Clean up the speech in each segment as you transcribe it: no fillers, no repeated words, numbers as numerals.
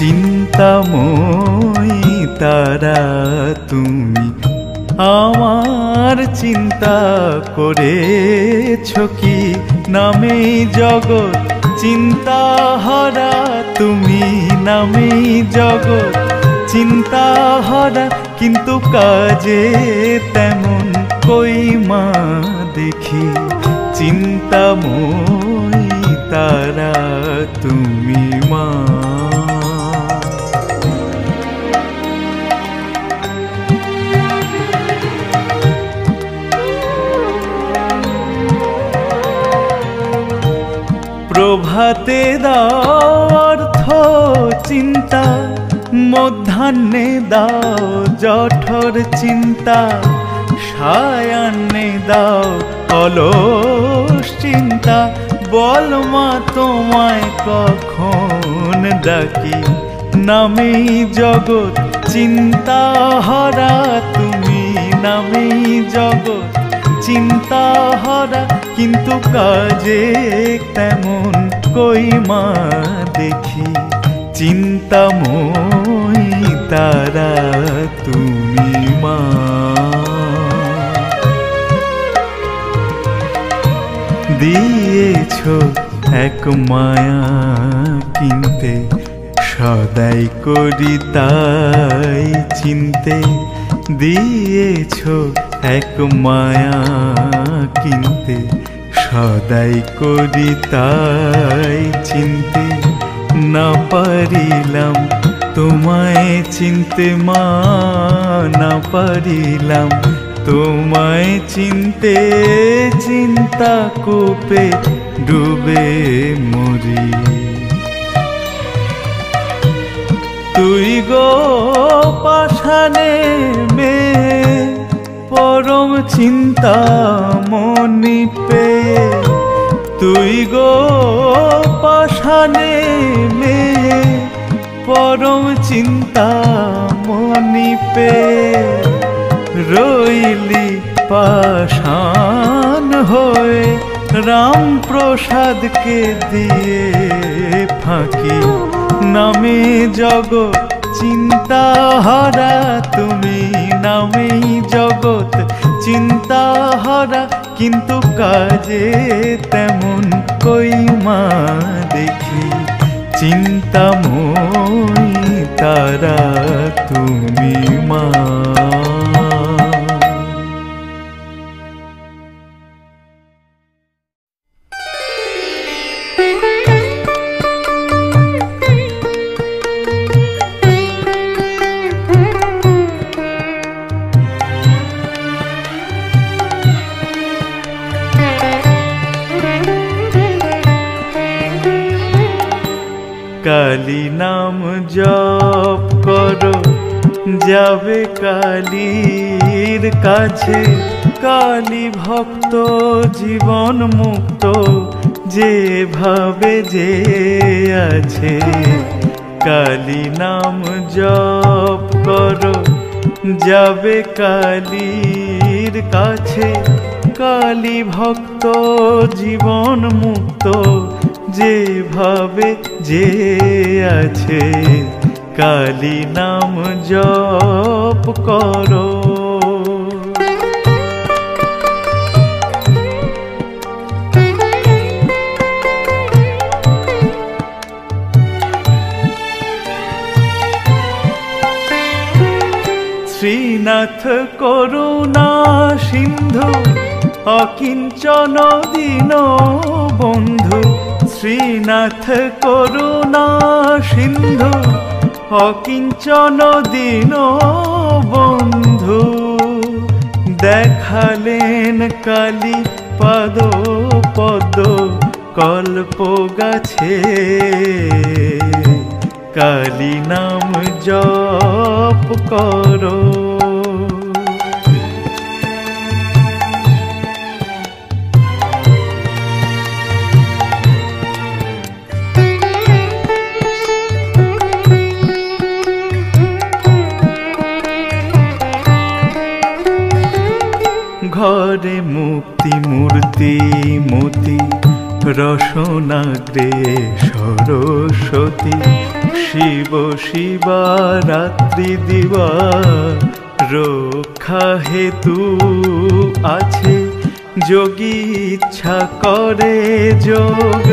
চিন্তাময়ী তারা তুমি আমার চিন্তা করেছো কি নামেই জগৎ চিন্তা হারা তুমি নামেই জগৎ চিন্তা হারা কিন্তু কাজে তেমন কই মা দেখি চিন্তাময়ী তারা তুমি মা প্রভাতে দাও অর্থ চিন্তা মধ্যাহ্নে দাও জঠর চিন্তা সায়াহ্নে দাও অলস চিন্তা বল মা তোমায় কখন ডাকি নামেই জগৎ চিন্তা হারা তুমি নামেই জগৎ চিন্তা হারা কিন্তু কাজে তেমন কই মা দেখি চিন্তাময়ী তারা তুমি মা দিয়েছো এক মায়া কিনতে সদাই করি তাই চিনতে দিয়েছো এক মায়া কিনতে সদাই করি তাই চিনতে না পারিলাম তোমায় চিনতে মা না পারিলাম তোমায় চিনতে চিন্তা কূপে ডুবে মরি তুই গো পাষাণে মেয়ে পরম চিন্তা মনি পেয়ে তুই গো পাষাণে মেয়ে পরম চিন্তা মনি পেয়ে রইলি পাষাণ হয়ে রাম প্রসাদকে দিয়ে ফাঁকি নামে জগৎ চিন্তা হারা তুমি নামেই জগৎ চিন্তা হারা কিন্তু কাজে তেমন কই মা দেখি চিন্তাময়ী তারা তুমি মা কালী নাম জপ করো যাবে কালীর কাছে কালী ভক্ত জীবন মুক্ত যেভাবে যে আছে কালী নাম জপ করো যাবে কালীর কাছে কালী ভক্ত জীবন মুক্ত যেভাবে যে আছে কালী নাম জপ করো শ্রীনাথ করুণা সিন্ধু অকিঞ্চন দীন বন্ধু শ্রীনাথ করুণা সিন্ধু অকিঞ্চন দীন বন্ধু দেখালেন কালী পাদ পদ্ম কল্প গাছে কালী নাম জপ করো ঘরে মুক্তি মূর্তি মতি রসনাগ্রে সরস্বতী শিব শিবা রাত্রি দিবা রক্ষা হেতু আছে যোগী ইচ্ছা করে যোগ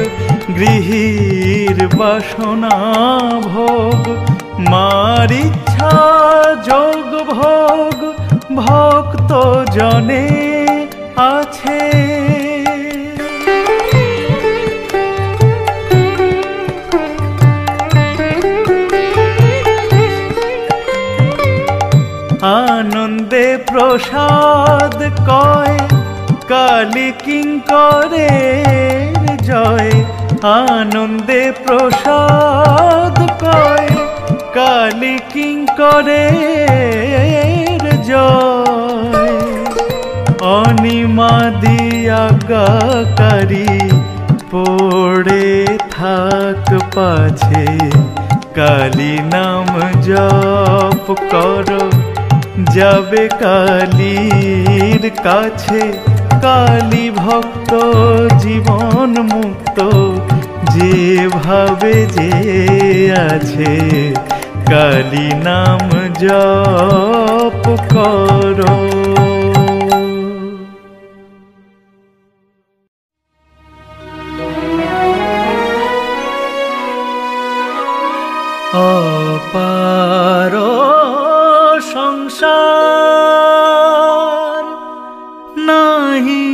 গৃহীর বাসনা ভোগ মার ইচ্ছা যোগ ভোগ ভক্ত জনে আছে আনন্দে প্রসাদ কয় কালী কিঙ্করের জয় আনন্দে প্রসাদ কয় কালী কিঙ্করের জয় অনিমাদি আজ্ঞাকারী পড়ে থাক পাছে কালী নাম জপ করো যাবে কালীর কাছে কালী ভক্ত জীবন মুক্ত যেভাবে যে আছে কালী নাম জপ করো অপার সংসার নাহি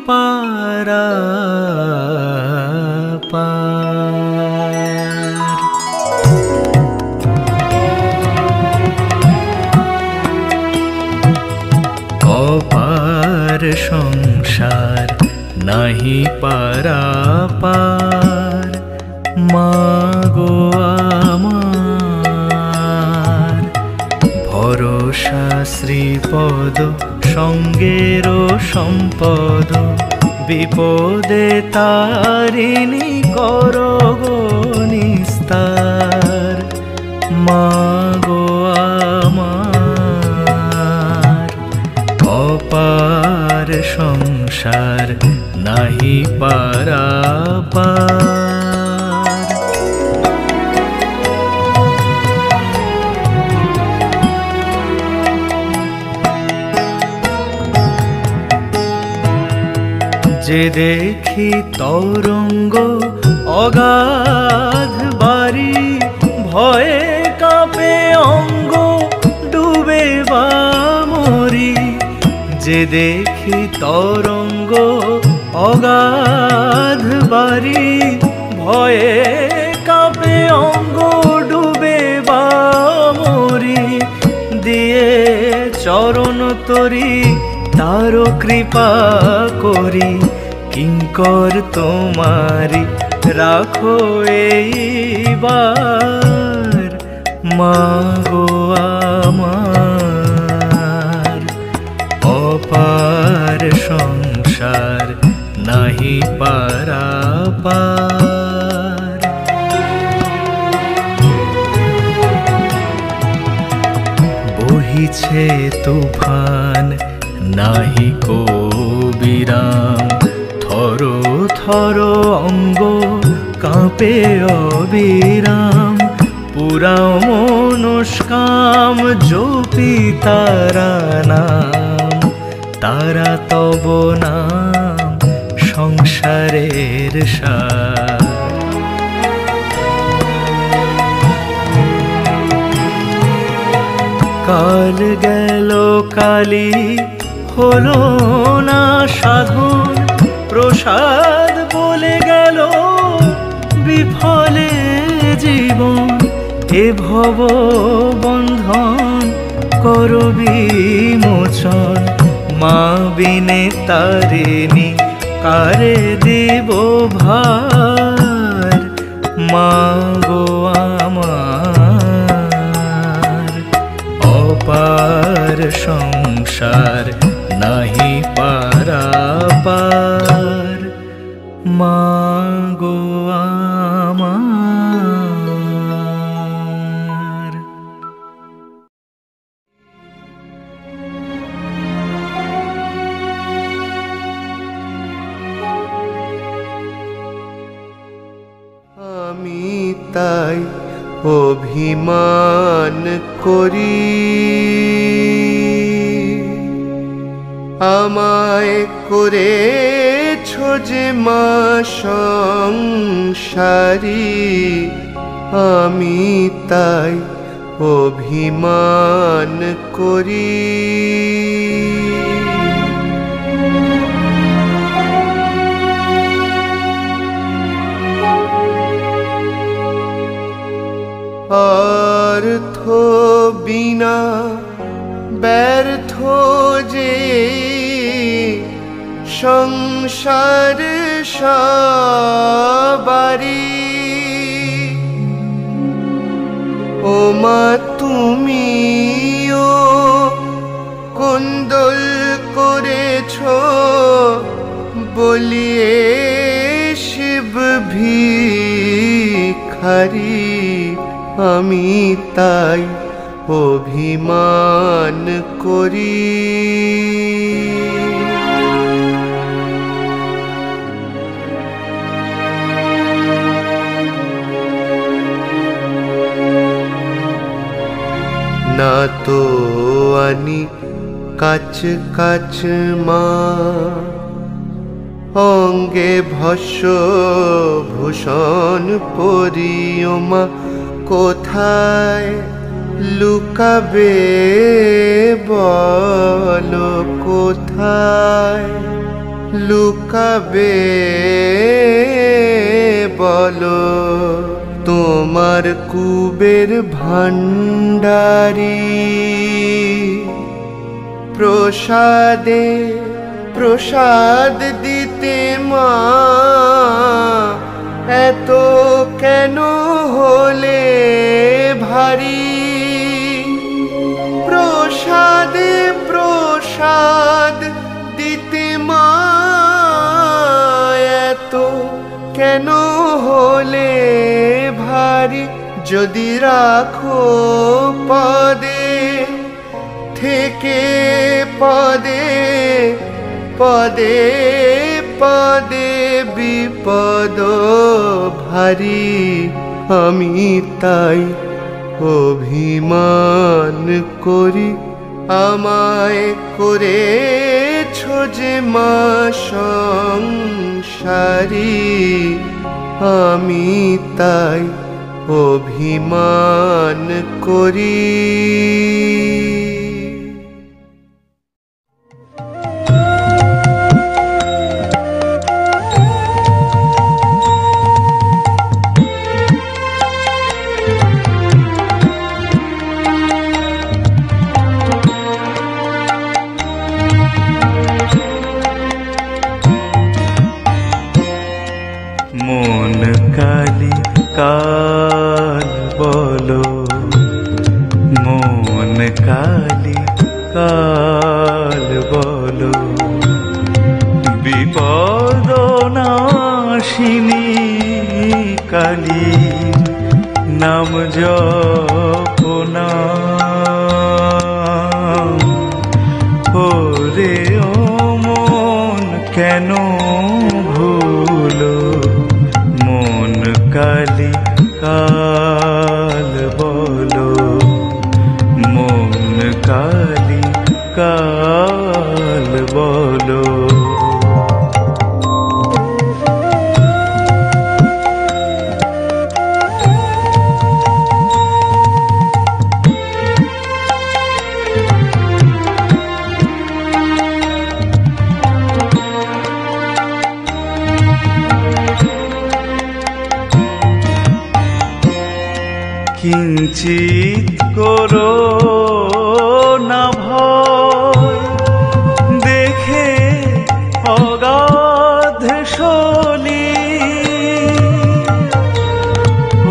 পারাপার অপার সংসার নাহি পারাপার মাগো আমার ভরসা শ্রীপদ সঙ্গের সম্পদ বিপদে তারিণী করো গো নিস্তার মাগো আমার অপার সংসার নাহি পারাপার যে দেখি তরঙ্গ অগাধ বাড়ি ভয়ে কাঁপে অঙ্গ ডুবে বা মরি যে দেখি তরঙ্গ অগাধ বাড়ি ভয়ে কাঁপে অঙ্গ ডুবে বা মরি দিয়ে চরণ তরি তার কৃপা করি কিঙ্কর তোমারি রাখো এইবার মাগো আমার অপার সংসার নাহি পারাপার বহিছে তুফান নাহি কো বিরাম থর থর অঙ্গ কাঁপে অবিরাম পুরাও মনস্কাম জপি তারা নাম তারা তব নাম সংসারের সার কাল গেল কালী হলো না সাধন প্রসাদ বলে গেল বিফলে জীবন এ ভব বন্ধন করো বিমোচন মা বিনে তারিণী কারে দেব ভার মা গো আমার অপার সংসার নাহি পারাপার মা গো আমার আমি তাই অভিমান করি। আমায় করেছ যে মা সংসারী, আমি তাই অভিমান করি। অর্থ বিনা ব্যর্থ যে সংসার সবারি, ও মা তুমিও কোন্দল করেছ বলিয়ে শিব ভিখারি, আমি তাই অভিমান করি। না তো আনি কাছ কাছ মা, অঙ্গে ভস্য ভূষণ পরিও মা, কোথায় লুকাবে বলো, কোথায় লুকাবে বলো। তোমার কুবের ভান্ডারী প্রসাদে প্রসাদ দিতে মা, এত কেন হলে ভারী। প্রসাদে প্রসাদ দিতে মা, এত কেন হলে ভারী। যদি রাখো পদে থেকে পদে পদে পদে বিপদ ভারী, আমি তাই অভিমান করি। আমায় করেছ যে মা সংসারী, আমি তাই অভিমান করি। মন কালি কাল বলো, মন কালি কাল বলো, বিপদ নাশিনী কালী নাম জপনা। ওরে ও মন কেন ভুলো, মন কালি কাল বলো, মন কালি কাল বলো। কিঞ্চিত করো না ভয়, দেখে অগাধ শোলি।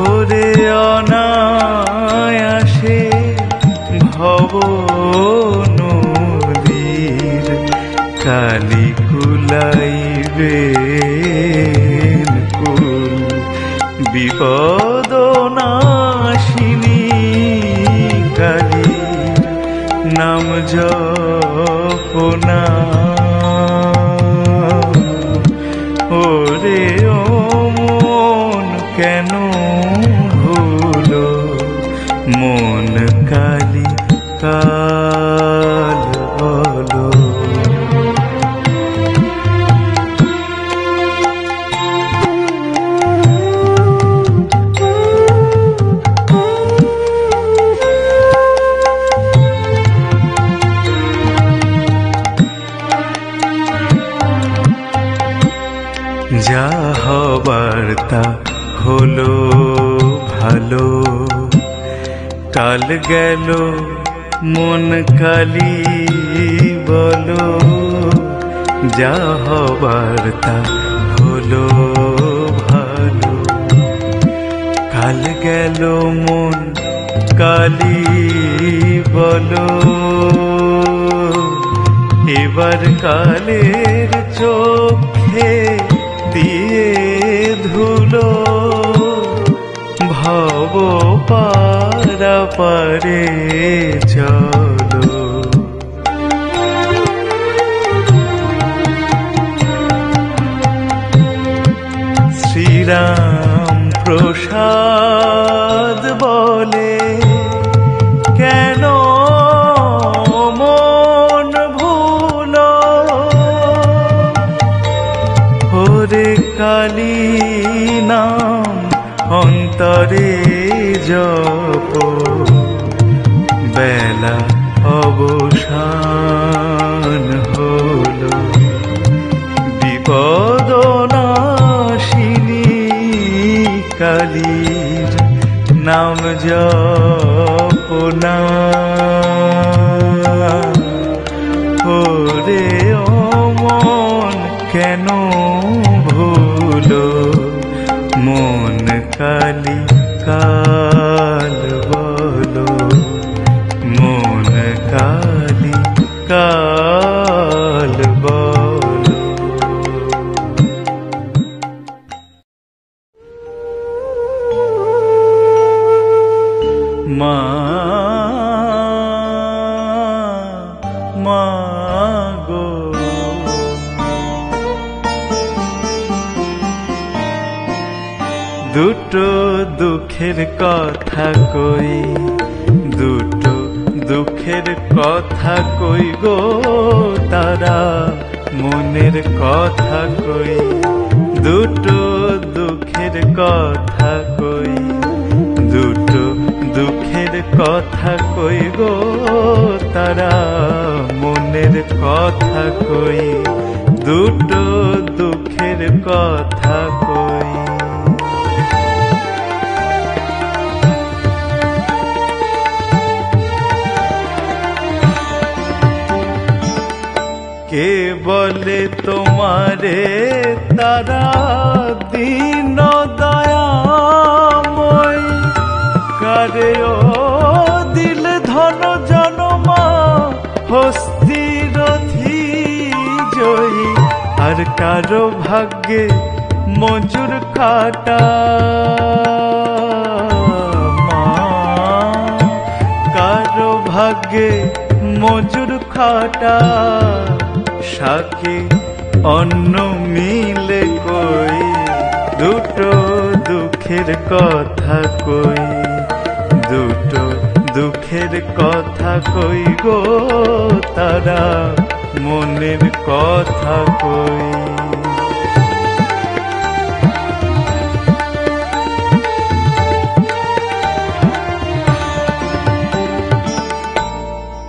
ওরে অনায়াসে ভব নদীর কালি কুলাইবে কুল, বিপদ নাশিনী কালী নাম জপনা। ওরে ও মন কেন ভুলো, কাল গেল মন কালি বলো, যা হবার তা হলো ভালো। কাল গেল মন কালি বলো, এবার কালের চোখে দিয়ে ধুলো, ভব পারাপারে চলো। শ্রীরাম প্রসাদ বলে, কেন মন ভুলো, ওরে কালী নাম অন্তরে জপ, বেলা অবসান হলো। বিপদ নাশিনী কালীর নাম জপ না, ওরে ও মন কেন ভুলো, মন কালী কাল বলো, মন কালী কাল বলো। মা মা গো, দুটো দুঃখের কথা কই, দুটো দুঃখের কথা কই গো তারা, মনের কথা কই, দুটো দুঃখের কথা কই, দুটো দুঃখের কথা কই গো তারা, মনের কথা কই, দুটো দুঃখের কথা কই। কে বলে তোমারে তারা দীন দয়াময়, কারে ও দিল ধন জনমা হস্তিরথি জয়ী, আর কারো ভাগ্যে মজুর খাটা মা, কারো ভাগ্যে মজুর খাটা, শাকে অন্ন মিলে কই, দুটো দুঃখের কথা কই, দুটো দুঃখের কথা কই গো তারা, মনের কথা কই।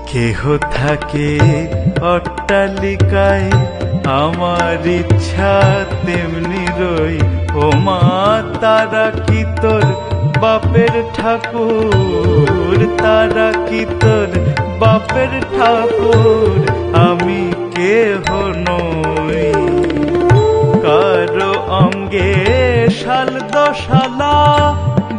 কেহ থাকে অট্টালিকায়, আমার ইচ্ছা তেমনি রই, ও মা তারা কি তোর বাপের ঠাকুর, তারা কি তোর বাপের ঠাকুর, আমি কেহ নই। কারো অঙ্গে শাল দশালা,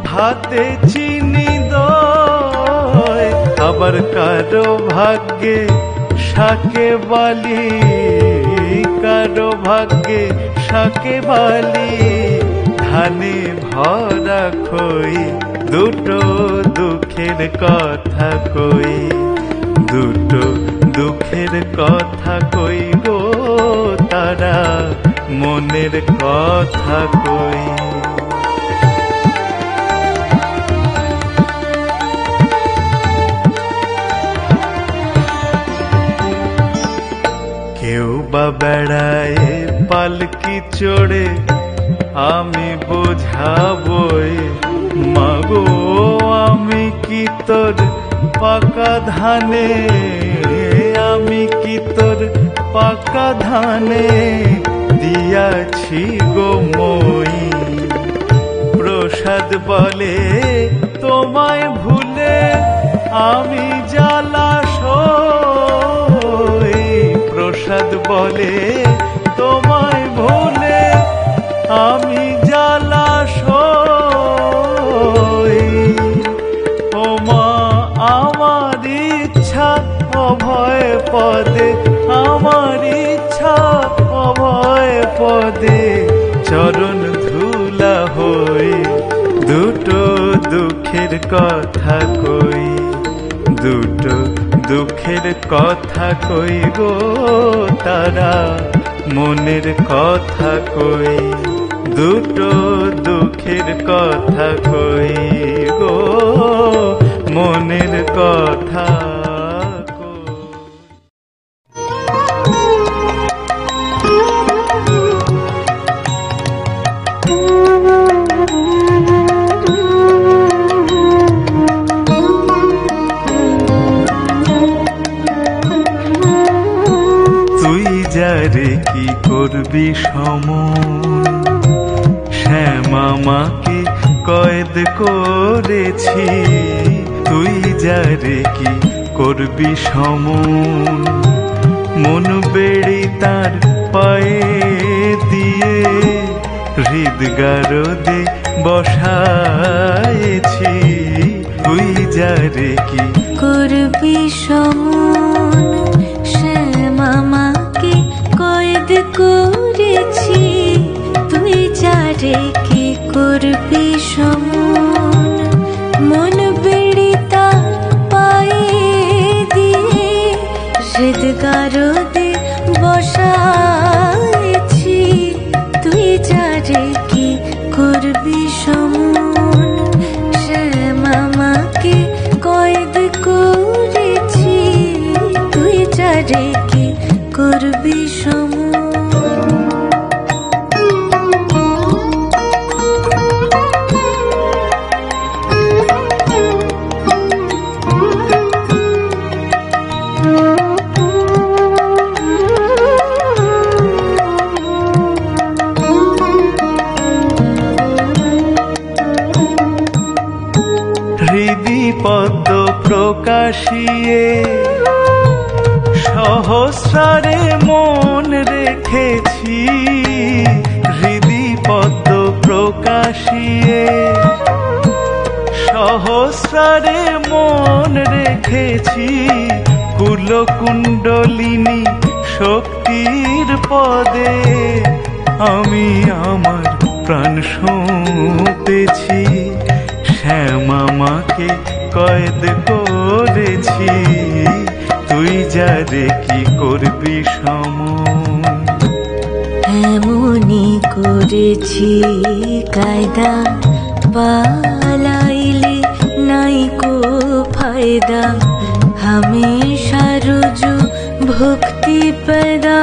ভাতে চিনি দয়, আবার কারো ভাগ্যে শাকে বালি, কারো ভাগ্যে শাকে বালি, ধানে ভরা খই, দুটো দুঃখের কথা কই, দুটো দুঃখের কথা কই গো তারা, মনের কথা কই। কেউ বা বেড়ায় পালকি চড়ে, আমি বোঝাবই মাগো, আমি কি তোর পাকা ধানে, আমি কি তোর পাকা ধানে দিয়াছি গো মই। প্রসাদ বলে তোমায় ভুলে আমি জলাশয় প্রসাদ বলে তোমায় ভুলে আমি জলাশয় ও মা আমার ইচ্ছা অভয় পদে আমার ইচ্ছা অভয় পদে চরণ ধুলা হয়ে দুটো দুঃখের কথা কই দুটো দুঃখের কথা কই গো তারা মনের কথা কই দুটো দুঃখের কথা কই গো মনের কথা যারে কি করবি সমন শ্যামামাকে কয়েদ করেছি তুই যারে কি করবি সমন মন বেড়ে তার পায়ে দিয়ে হৃদগারদে বসায়েছি তুই যারে কি করবি সমন শ্যামামাকে কয়েদ করেছি তুই যারে কি করবি সমন মন বেড়ে তার পায়ে দিয়ে হৃদগারদে বসায়েছি তুই যারে কি করবি সমন শ্যামামাকে কয়েদ করেছি তুই যারে কি করবি সমন হৃদি পদ্ম প্রকাশিয়ে সহস্রারে মন রেখেছি হৃদি পদ্ম প্রকাশিয়ে সহস্রারে মন রেখেছি কুলকুণ্ডলিনী শক্তির পদে আমি আমার প্রাণ সঁপেছি শ্যামামাকে কয়েদ করেছি তুই যারে কি করবি সমন এমনি করেছি কায়দা পালাইলে নাই কো ফায়দা হামেশা রুজু ভক্তি পেদা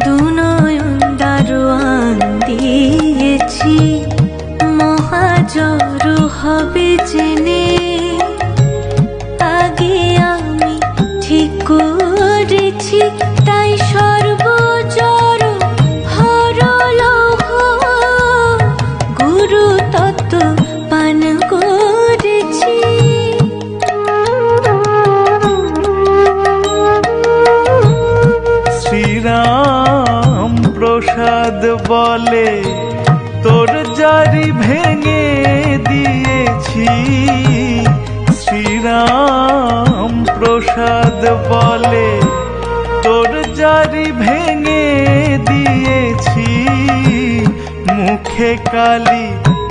দুনয়ন দারোয়ান দিয়েছি মহাজর হবে জেনে আগে আমি ঠিক করেছি তাই সর্বজর হরলহ গুরু তত্ত্ব পান করেছি শ্রীরাম প্রসাদ বলে তোর জারি ভেঙে দিয়েছি শ্রীরাম প্রসাদ বলে তোর জারি ভেঙে দিয়েছি মুখে কালি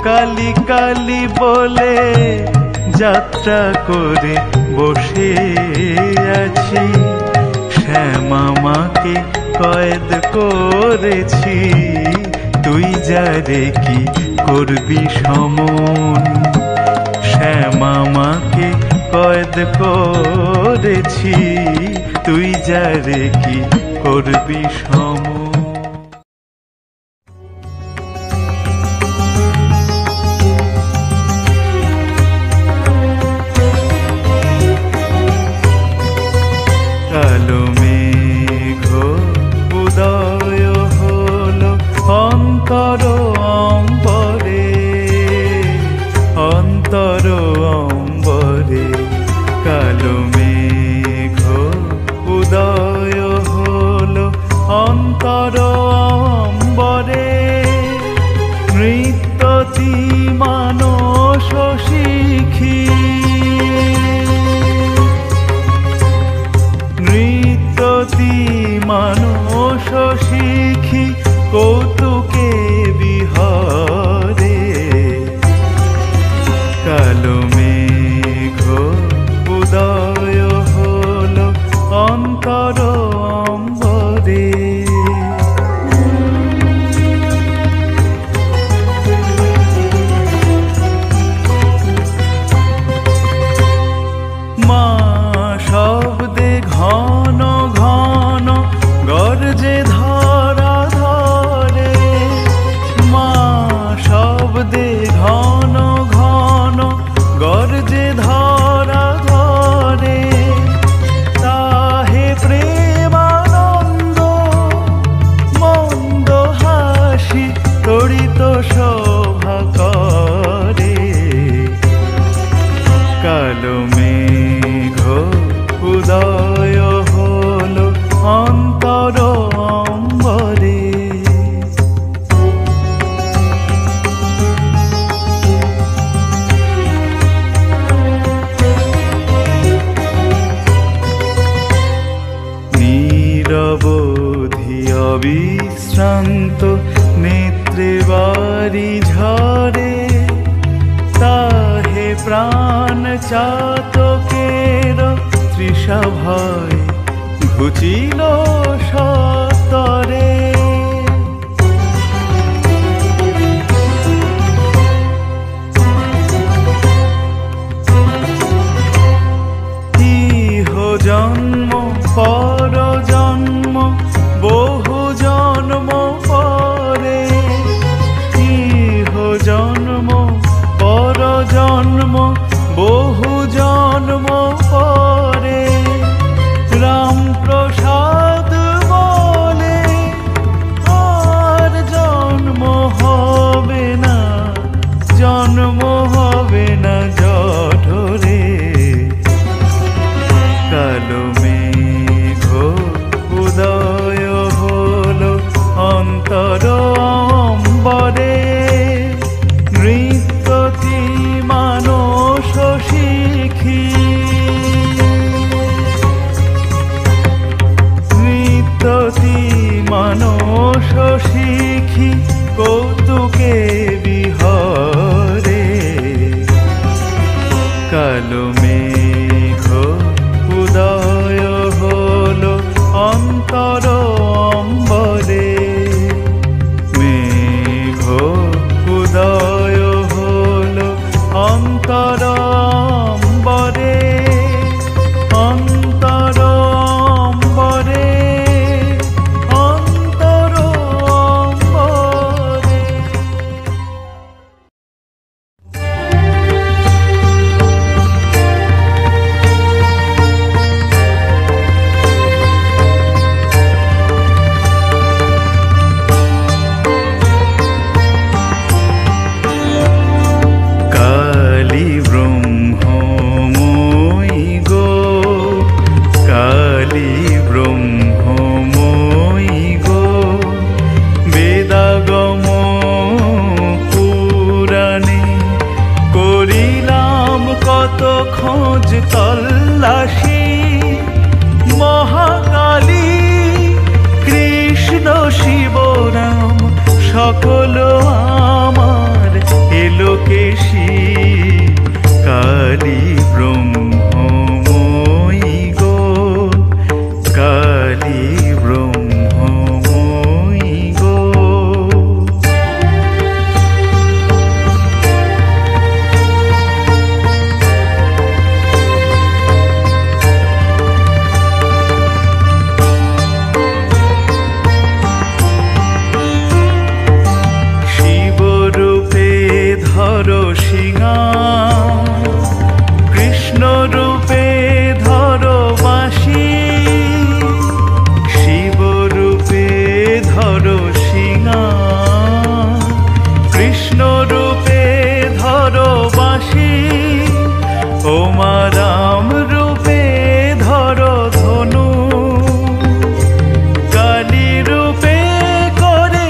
কালি কালি বলে যাত্রা করে বসে আছি শ্যামামাকে কয়েদ করেছি তুই যারে কি করবি সমন শ্যামামাকে কয়েদ করেছি তুই যারে কি করবি সমন কালো মেঘ উদয় হলো অন্তর অম্বরে অন্তর অম্বরে উদয় হলো অন্তর অম্বরে। মা শব্দে ঘন ঘন গর্জে ধরা ধরে, মা শব্দে ঘন ঘন গর্জে ধরা ধরে, তাহে প্রেমানন্দ মন্দ হাসি তড়িত শোভা করে। কালো মেঘ উদয় হলো অন্তর অম্বরে। নিরবধি অবিশ্রান্ত নেত্রে বারি ঝরে, তাহে প্রাণ চাতকের তৃষা ভয় ঘুচিল সতরে। ইহ জন্ম পর জন্ম বহু জন্ম পরে, ইহ জন্ম পর জন্ম বহু জন্ম পরে, রাম প্রসাদ বলে আর জন্ম হবে না, জন্ম হবে না জঠরে। কালো মেঘ উদয় হলো অন্তর অম্বরে। নৃত্যতি মানস শিখি, নৃত্যতি মানস শিখি কৌতুকে বিহরে। কালো মেঘ উদয় হলো অন্তর অম্বরে। মেঘ উদয় হলো অন্তর অম্বরে, অন্তর অম্বরে, অন্তর অম্বরে। কালী ব্রহ্মময়ী গো, কালী ব্রহ্মময়ী গো, বেদাগম পুরাণে করিলাম কত খোঁজ তল্লাশি। মহাকালী কৃষ্ণ শিব রাম সকল আমার এলোকেশী। কালী ব্রহ্মময়ী গো, কালী ব্রহ্মময়ী গো। শিবরূপে ধরো সিংহা, কৃষ্ণ রূপে ধরো বাঁশি। শিবরূপে ধরো সিংহা, কৃষ্ণ রূপে ধরো বাঁশি। ওমা রাম রূপে ধরো ধনু, কালী রূপে করে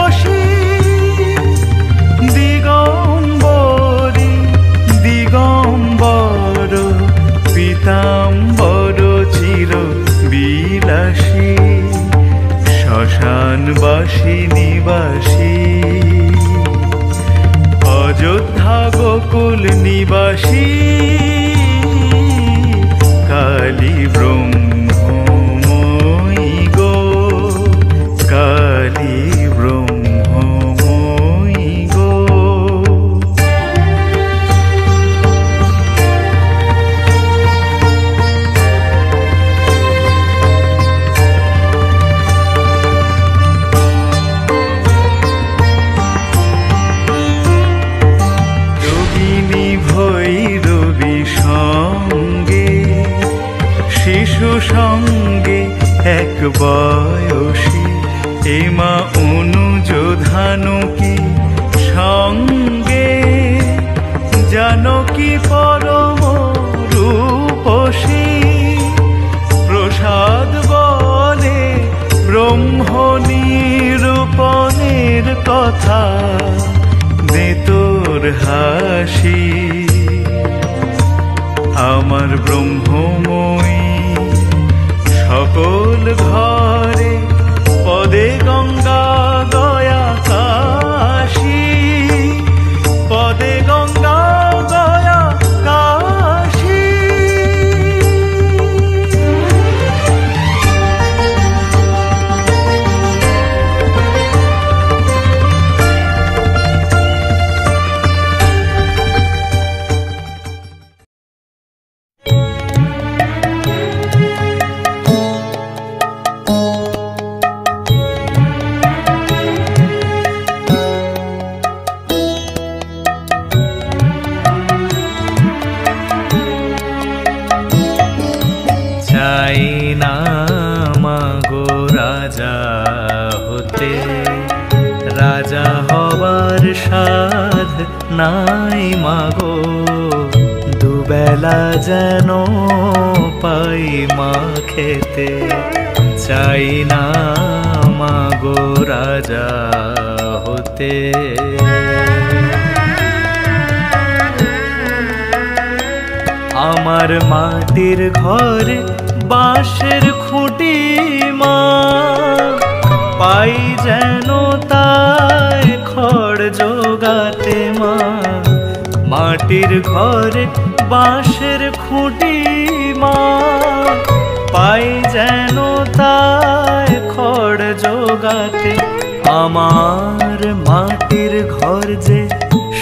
অসি। দিগম্বরী দিগম্বর পীতাম্বর চির বিলাসী। শ্মশানবাসী নিবাসী, অযোধ্যা গোকুল নিবাসী। বয়সী এমা অনুযোধানুকি সঙ্গে জানকী পরম রূপসী প্রসাদ বলে ব্রহ্ম নিরূপণের কথা দে তোর হাসি আমার ব্রহ্মময়ী সকল ঘরে পদে গঙ্গা গয়া কাশী পদে গঙ্গা গয়া কাশী রাজা হবার সাধ নাই মাগো দুবেলা যেন পাই মা খেতে চাই না মাগো রাজা হতে আমার মাটির ঘরে বাঁশের খুঁটি মা পাই যেন তাই খড় জোগাতে মা মাটির ঘরে বাঁশের খুঁটি মা পাই যেন তাই খড় জোগাতে আমার মাটির ঘর যে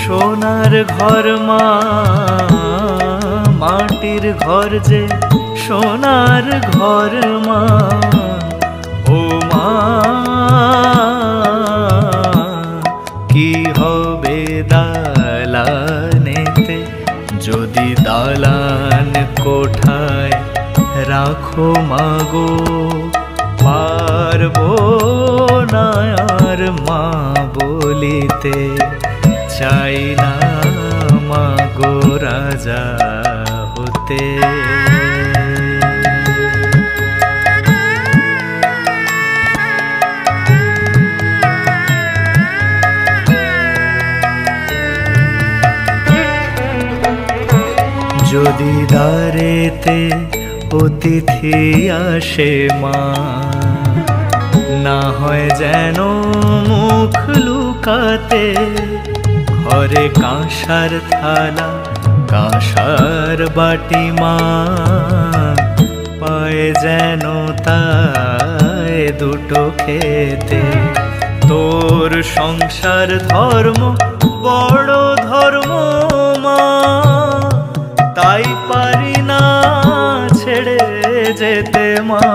সোনার ঘর মা মাটির ঘর যে সোনার ঘর মা ও মা কি হবে দালানেতে যদি দালান কোঠায় রাখো মাগো পারবো না আর মা বলিতে চাই না মাগো রাজা হতে যদি দ্বারেতে অতিথি আসে মা না হয় যেন মুখ লুকাতে ঘরে কাঁসার থালা কাঁসার বাটি মা পায় যেন তাই দুটো খেতে তোর সংসার ধর্ম বড় ধর্ম মা তাই পারি না ছেড়ে যেতে মা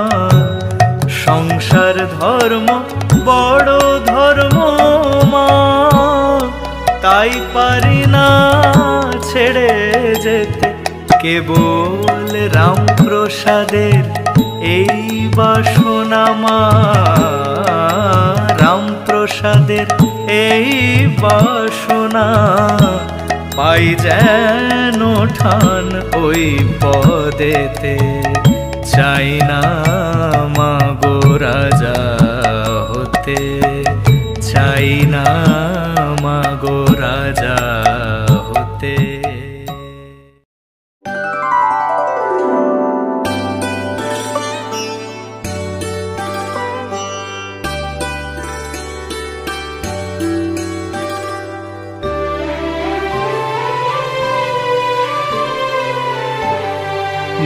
সংসার ধর্ম বড় ধর্ম মা তাই পারি না ছেড়ে যেতে কেবল রামপ্রসাদের এই বাসনা মা রামপ্রসাদের এই বাসনা পাই যেন ঠান ওই পদেতে চাই না মাগো রাজা হতে চাই না মাগো রাজা হতে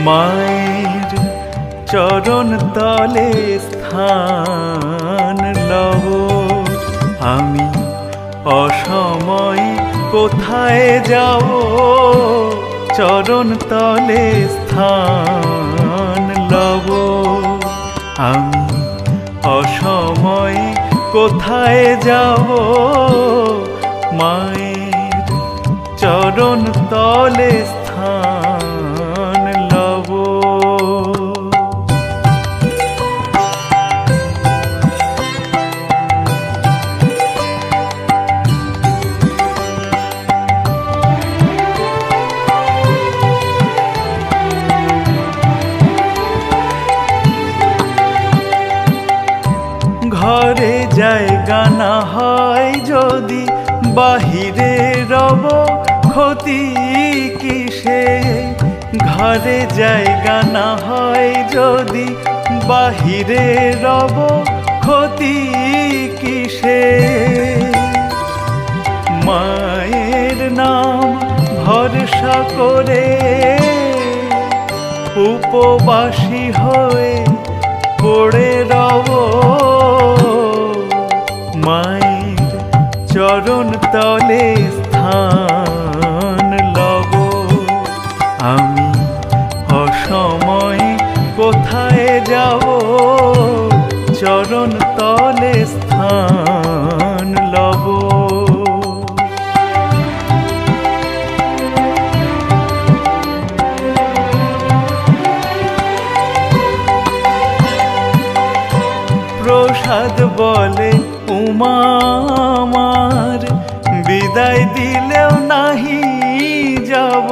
মায়ের চরণ তলে স্থান লব আমি অসময় কোথায় যাব চরণ তলে স্থান লব আমি অসময় কোথায় যাব মায়ের চরণ তলে স্থান লব জায়গা না হয় যদি বাহিরে রব ক্ষতি কিসে ঘরে জায়গা না হয় যদি বাহিরে রব ক্ষতি কিসে মায়ের নাম ভরসা করে উপবাসী হয়ে পড়ে রব মায়ের চরণ তলে স্থান লব আমি অসময়ে কোথায় যাব চরণ তলে স্থান লব প্রসাদ বলে উমা আমার বিদায় দিলেও নাহি যাব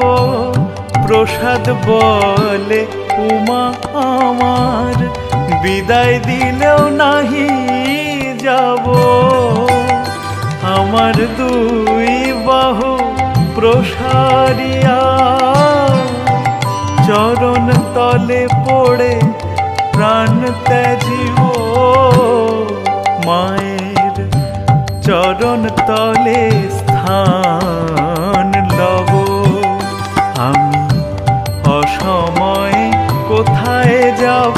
প্রসাদ বলে উমা আমার বিদায় দিলেও নাহি যাব আমার দুই বাহু প্রসারিয়া চরণ তলে পড়ে প্রাণ ত্যাজিব মায়ের চরণ তলে স্থান লব আমি অসময়ে কোথায় যাব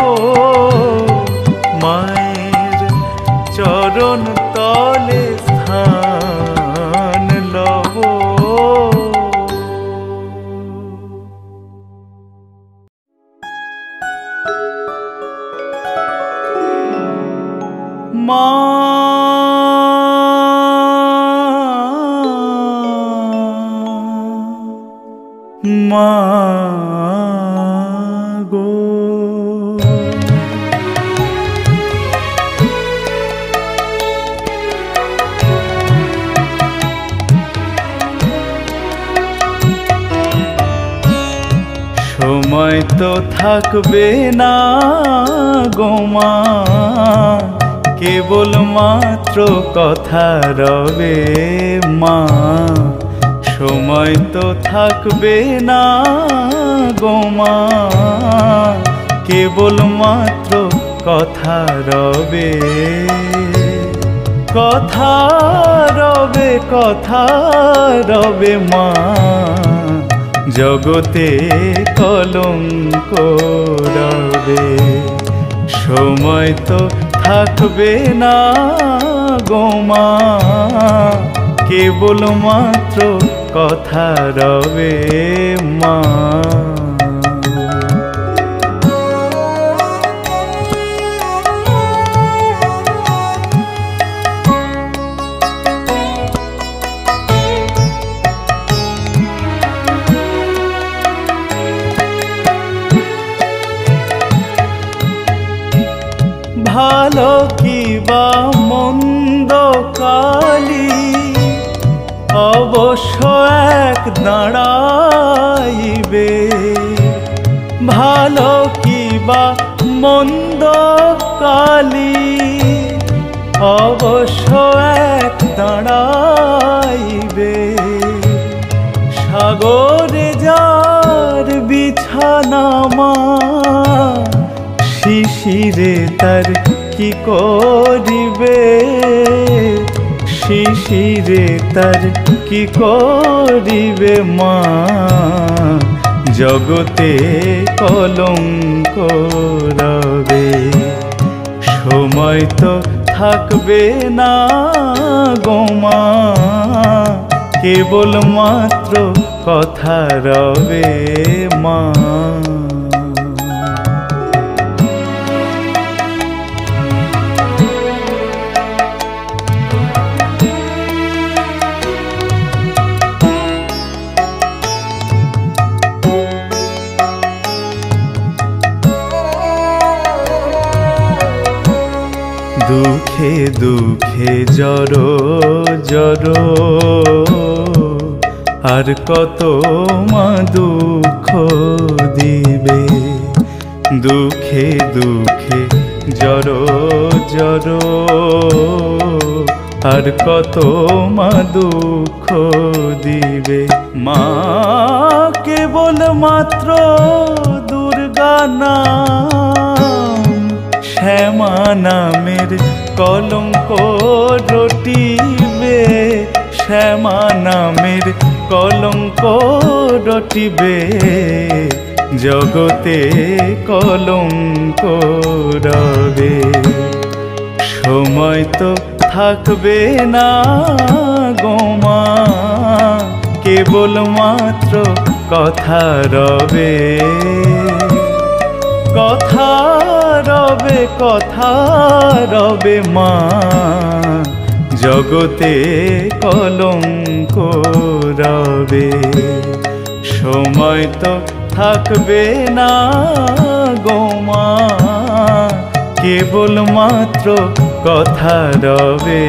মায়ের চরণ তলে স্থান লব মা মা গো সময় তো থাকবে না গো মা কেবল মাত্র কথা রবে মা সময় তো থাকবে না গো মা কেবল মাত্র কথা রবে কথা রবে কথা রবে মা জগতে কলঙ্ক রবে সময় তো থাকবে না গো মা কেবল মাত্র কথা রবে মা ভালো কি বা মন্দ কালি অবশ্য এক দাঁড়াইবে ভালো কি বা মন্দ কালি অবশ্য এক দাঁড়াইবে সাগরে যার বিছানা মা শিশিরে তার কি করিবে শিশিরে তার কি করিবে মা জগতে কলঙ্ক রবে সময় তো থাকবে না গো মা কেবল মাত্র কথা রবে মা দুঃখে দুঃখে জড়ো জড়ো আর কত মা দুঃখ দিবে দুঃখে দুঃখে জড়ো জড়ো আর কত মা দুঃখ দিবে। মা কেবল মাত্র দুর্গা নাম, শ্যামা নামের কলঙ্ক রটিবে, শ্যামা নামের কলঙ্ক রটিবে, জগতে কলঙ্ক রবে। সময় তো থাকবে না গো মা, কেবল মাত্র কথা রবে, কথা রবে, কথা রবে মা, জগতে কলঙ্ক রবে। সময় তো থাকবে না গো মা, কেবল মাত্র কথা রবে।